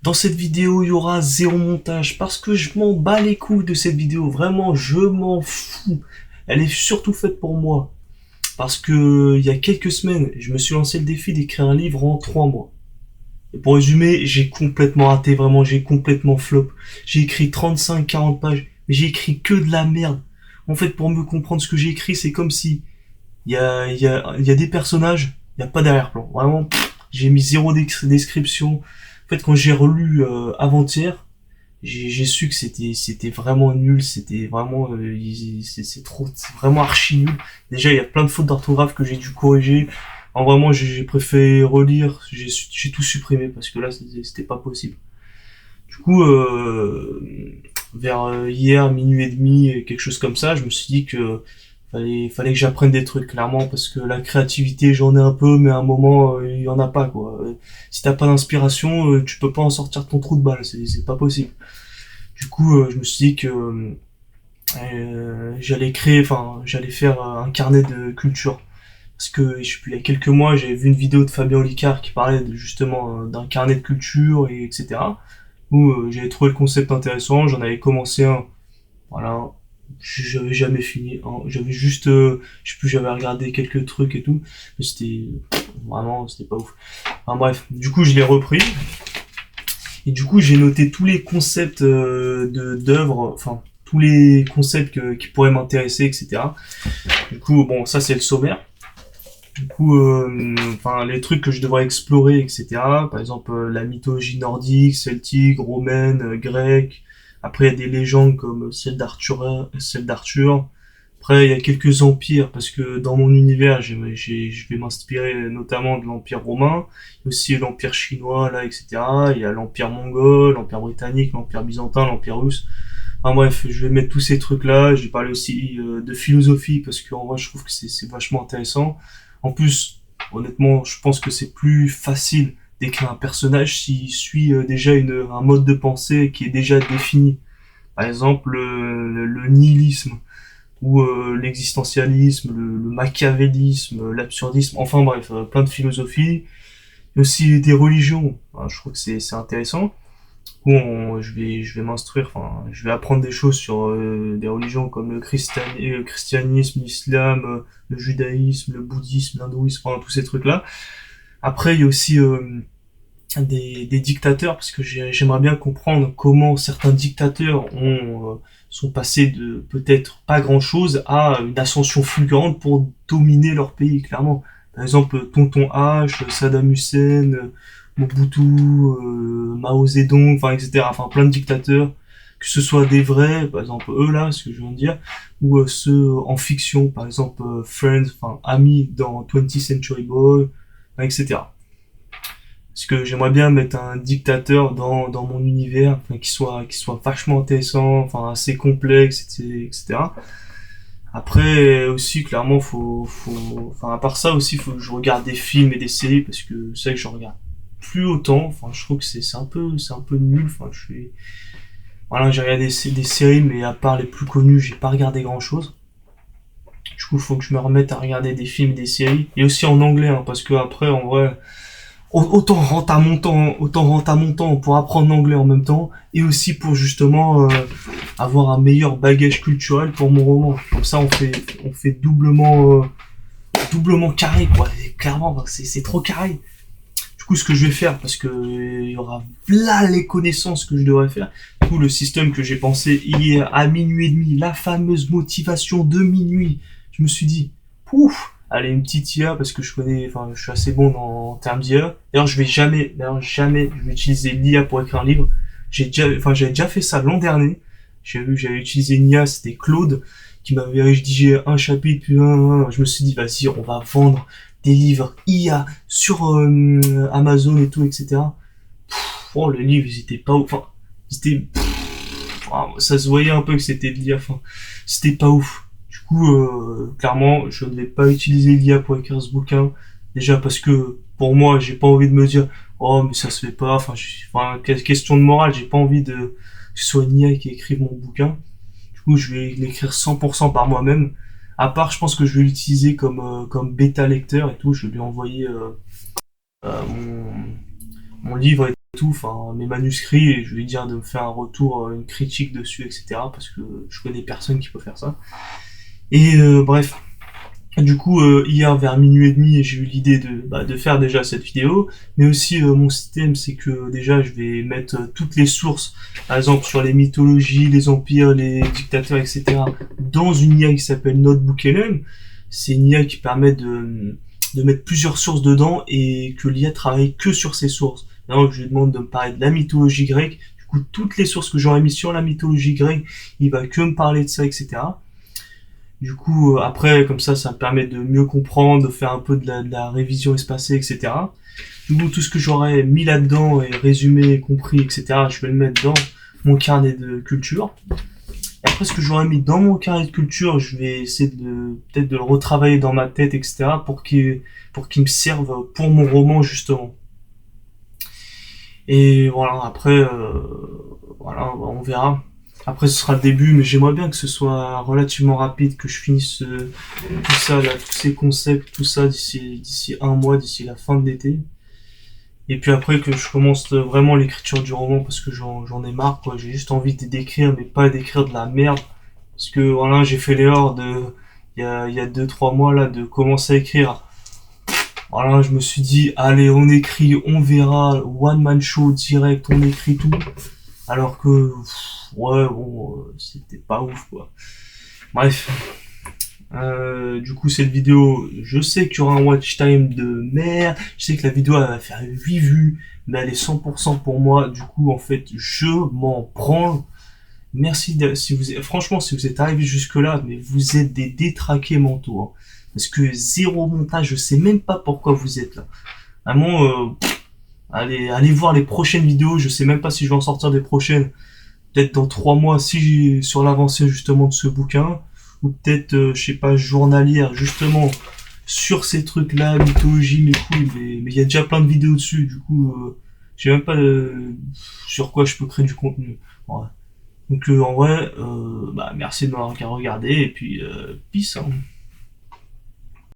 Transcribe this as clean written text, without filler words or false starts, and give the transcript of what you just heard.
Dans cette vidéo, il y aura zéro montage parce que je m'en bats les couilles de cette vidéo. Vraiment, je m'en fous. Elle est surtout faite pour moi. Parce que il y a quelques semaines, je me suis lancé le défi d'écrire un livre en 3 mois. Et pour résumer, j'ai complètement raté, vraiment, j'ai complètement flop. J'ai écrit 35-40 pages, mais j'ai écrit que de la merde. En fait, pour mieux comprendre ce que j'ai écrit, c'est comme si il y a des personnages, il n'y a pas d'arrière-plan. Vraiment, j'ai mis zéro description. En fait, quand j'ai relu avant-hier, j'ai su que c'était vraiment nul, c'était vraiment c'est vraiment archi nul. Déjà, il y a plein de fautes d'orthographe que j'ai dû corriger. Vraiment, j'ai préféré relire, j'ai tout supprimé parce que là, c'était pas possible. Du coup, vers hier, minuit et demi, quelque chose comme ça, je me suis dit que fallait que j'apprenne des trucs, clairement, parce que la créativité, j'en ai un peu, mais à un moment, il y en a pas, quoi. Si t'as pas d'inspiration, tu peux pas en sortir de ton trou de balle, c'est pas possible. Du coup, je me suis dit que j'allais faire un carnet de culture. Parce que, je sais plus, il y a quelques mois, j'avais vu une vidéo de Fabien Olicard qui parlait justement d'un carnet de culture, et etc. Où j'avais trouvé le concept intéressant, j'en avais commencé un, voilà, j'avais jamais fini, hein. J'avais juste, je sais plus, j'avais regardé quelques trucs et tout, mais c'était pas ouf. Enfin bref, du coup je l'ai repris, et du coup j'ai noté tous les concepts d'œuvres, enfin tous les concepts qui pourraient m'intéresser, etc. Du coup, bon, ça c'est le sommaire. Du coup, enfin, les trucs que je devrais explorer, etc. Par exemple, la mythologie nordique, celtique, romaine, grecque. Après, il y a des légendes comme celle d'Arthur. Après, il y a quelques empires, parce que dans mon univers, je vais m'inspirer notamment de l'empire romain, il y a aussi l'empire chinois, là, etc. Il y a l'empire mongol, l'empire britannique, l'empire byzantin, l'empire russe. Enfin bref, je vais mettre tous ces trucs-là. Je vais parler aussi de philosophie, parce qu'en vrai, je trouve que c'est vachement intéressant. En plus, honnêtement, je pense que c'est plus facile d'écrire un personnage s'il suit déjà un mode de pensée qui est déjà défini. Par exemple, le nihilisme ou l'existentialisme, le machiavélisme, l'absurdisme, enfin bref, plein de philosophies. Et aussi des religions. Enfin, je trouve que c'est intéressant. Où je vais m'instruire, enfin, je vais apprendre des choses sur des religions comme le christianisme, l'islam, le judaïsme, le bouddhisme, l'hindouisme, enfin, tous ces trucs-là. Après, il y a aussi des dictateurs, parce que j'aimerais bien comprendre comment certains dictateurs sont passés de peut-être pas grand-chose à une ascension fulgurante pour dominer leur pays, clairement. Par exemple, Tonton H, Saddam Hussein, Mobutu, Mao Zedong, enfin, etc. Enfin, plein de dictateurs, que ce soit des vrais, par exemple eux là, ce que je viens de dire, ou ceux en fiction, par exemple Friends, enfin Amis dans 20th Century Boy, enfin, etc. Parce que j'aimerais bien mettre un dictateur dans mon univers, enfin, qui soit vachement intéressant, enfin assez complexe, etc. Après aussi, clairement, enfin à part ça aussi, faut que je regarde des films et des séries, parce que c'est vrai que je regarde plus autant. Enfin, je trouve que c'est un peu nul. Enfin, voilà, j'ai regardé des séries, mais à part les plus connues, j'ai pas regardé grand chose. Du coup, il faut que je me remette à regarder des films et des séries, et aussi en anglais, hein, parce que après, en vrai, autant rentrer à mon temps pour apprendre l'anglais en même temps, et aussi pour justement avoir un meilleur bagage culturel pour mon roman. Comme ça, on fait doublement carré, quoi. Et clairement, c'est trop carré. Du coup, ce que je vais faire, parce que il y aura là les connaissances que je devrais faire. Du coup, le système que j'ai pensé hier à minuit et demi, la fameuse motivation de minuit, je me suis dit, pouf, allez, une petite IA, parce que enfin, je suis assez bon en termes d'IA. D'ailleurs, jamais, je vais utiliser l'IA pour écrire un livre. J'avais déjà fait ça l'an dernier. J'ai vu que j'avais utilisé une IA, c'était Claude, qui m'avait rédigé un chapitre, puis je me suis dit, vas-y, on va vendre des livres IA sur Amazon et tout, etc. Oh, les livres, ils étaient pas ouf. Enfin, ils étaient, ça se voyait un peu que c'était de l'IA. Enfin, c'était pas ouf. Du coup, clairement, je ne vais pas utiliser l'IA pour écrire ce bouquin. Déjà parce que, pour moi, j'ai pas envie de me dire, oh, mais ça se fait pas. Enfin, question de morale, j'ai pas envie que ce soit une IA qui écrive mon bouquin. Du coup, je vais l'écrire 100% par moi-même. À part, je pense que je vais l'utiliser comme bêta lecteur et tout. Je vais lui envoyer mon livre et tout, enfin mes manuscrits, et je lui ai dit de me faire un retour, une critique dessus, etc. Parce que je connais personne qui peut faire ça. Et bref, du coup, hier vers minuit et demi, j'ai eu l'idée de faire déjà cette vidéo, mais aussi mon système, c'est que déjà je vais mettre toutes les sources, par exemple sur les mythologies, les empires, les dictateurs, etc., dans une IA qui s'appelle NotebookLM. C'est une IA qui permet de mettre plusieurs sources dedans et que l'IA travaille que sur ces sources. Donc je lui demande de me parler de la mythologie grecque, du coup toutes les sources que j'aurais mis sur la mythologie grecque, il va que me parler de ça, etc. Du coup, après, comme ça me permet de mieux comprendre, de faire un peu de la révision espacée, etc. Du coup, tout ce que j'aurais mis là-dedans et résumé, compris, etc., je vais le mettre dans mon carnet de culture. Et après, ce que j'aurais mis dans mon carnet de culture, je vais essayer peut-être de le retravailler dans ma tête, etc., pour qu'il me serve pour mon roman, justement. Et voilà, après, voilà, on verra. Après, ce sera le début, mais j'aimerais bien que ce soit relativement rapide, que je finisse tout ça, là, tous ces concepts, tout ça d'ici un mois, d'ici la fin de l'été. Et puis après que je commence vraiment l'écriture du roman parce que j'en ai marre, quoi. J'ai juste envie d'écrire, mais pas d'écrire de la merde. Parce que voilà, j'ai fait l'erreur il y a 2-3 mois là, de commencer à écrire. Voilà, je me suis dit, allez, on écrit, on verra, one man show direct, on écrit tout. Alors que, ouais, bon, c'était pas ouf, quoi. Bref. Du coup, cette vidéo, je sais qu'il y aura un watch time de merde. Je sais que la vidéo, elle va faire 8 vues, mais elle est 100% pour moi. Du coup, en fait, je m'en branle. Merci si franchement, si vous êtes arrivé jusque là, mais vous êtes des détraqués mentaux, hein. Parce que zéro montage, je sais même pas pourquoi vous êtes là. Vraiment, allez voir les prochaines vidéos. Je sais même pas si je vais en sortir des prochaines. Peut-être dans 3 mois, si sur l'avancée justement de ce bouquin, ou peut-être, je sais pas, journalière justement sur ces trucs-là, mythologie, mes couilles. Mais il y a déjà plein de vidéos dessus. Du coup, je sais même pas sur quoi je peux créer du contenu. Ouais. Donc en vrai, merci de m'avoir regardé et puis peace, hein.